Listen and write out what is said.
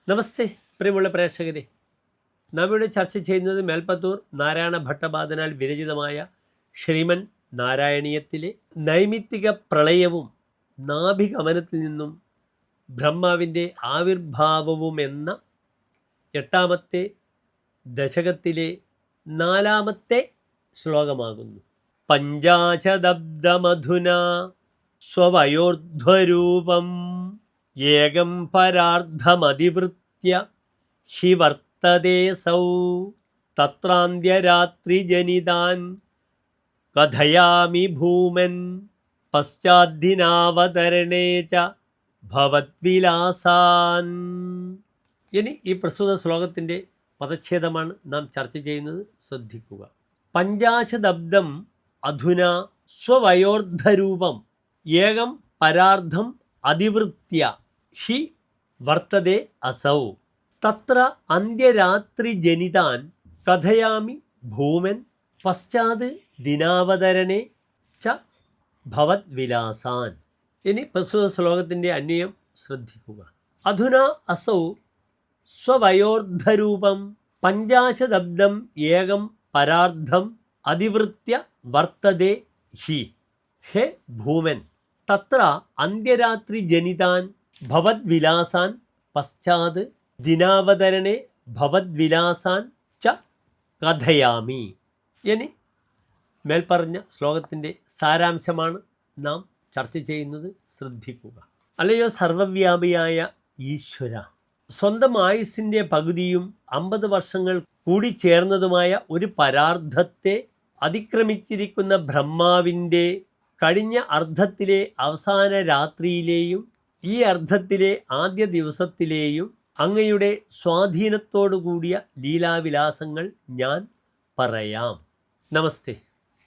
നമസ്തേ പ്രിയമുള്ള പ്രേക്ഷകരെ, നാം ഇവിടെ ചർച്ച ചെയ്യുന്നത് മേൽപ്പത്തൂർ നാരായണ ഭട്ടപാദനാൽ വിരചിതമായ ശ്രീമൻ നാരായണീയത്തിലെ നൈമിത്തിക പ്രളയവും നാഭിഗമനത്തിൽ നിന്നും ബ്രഹ്മാവിൻ്റെ ആവിർഭാവവും എന്ന 8ാമത്തെ ദശകത്തിലെ 4ാമത്തെ ശ്ലോകമാകുന്നു. പഞ്ചാശദബ്ദമധുനാ സ്വവയോർധ്വരൂപം ഏകം പരാർദ്ധമതിവൃത്യ ഹി വർത്തതേസൗ തത്രാന്ത്യരാത്രിജനിതാൻ കഥയാമി ഭൂമൻ പശ്ചാദ്ദിനാവതരണേ ച ഭവദ്വിലാസാൻ. ഇനി ഈ പ്രസ്തുത ശ്ലോകത്തിൻ്റെ പദച്ഛേദമാണ് നാം ചർച്ച ചെയ്യുന്നത്. ശ്രദ്ധിക്കുക. പഞ്ചാശദബ്ദം അധുന സ്വവയോർദ്ധരൂപം ഏകം പരാർദ്ധം അതിവൃത്യ ഹി വർത്തതേ അസൗ തത്ര അന്ത്യരാത്രിജനിതാൻ കഥയാമി ഭൂമൻ പശ്ചാത് ദിനാവതരണേ ച ഭവദ്വിലാസാൻ. ഇനി പ്രസ്തുത ശ്ലോകത്തിൻ്റെ അന്വയം ശ്രദ്ധിക്കുക. അധുന അസൗ സ്വവയോർദ്ധരൂപം പഞ്ചാശദബ്ദം ഏകം പരാർദ്ധം അതിവൃത്യ വർത്തതേ ഹി ഹേ ഭൂമൻ തത്ര അന്ത്യരാത്രിജനിതാൻ ഭവദ്വിലാസാൻ പശ്ചാത് ദിനാവതരണേ ഭവദ്വിലാസാൻ ച കഥയാമി. ഇനി മേൽപ്പറഞ്ഞ ശ്ലോകത്തിൻ്റെ സാരാംശമാണ് നാം ചർച്ച ചെയ്യുന്നത്. ശ്രദ്ധിക്കുക. അല്ലയോ സർവവ്യാപിയായ ഈശ്വര, സ്വന്തം ആയുസ്സിൻ്റെ പകുതിയും 50 വർഷങ്ങൾ കൂടിച്ചേർന്നതുമായ ഒരു പരാർദ്ധത്തെ അതിക്രമിച്ചിരിക്കുന്ന ബ്രഹ്മാവിൻ്റെ കഴിഞ്ഞ അർദ്ധത്തിലെ അവസാന രാത്രിയിലെയും ഈ അർദ്ധത്തിലെ ആദ്യ ദിവസത്തിലെയും അങ്ങയുടെ സ്വാധീനത്തോടു കൂടിയ ലീലാവിലാസങ്ങൾ ഞാൻ പറയാം. നമസ്തേ.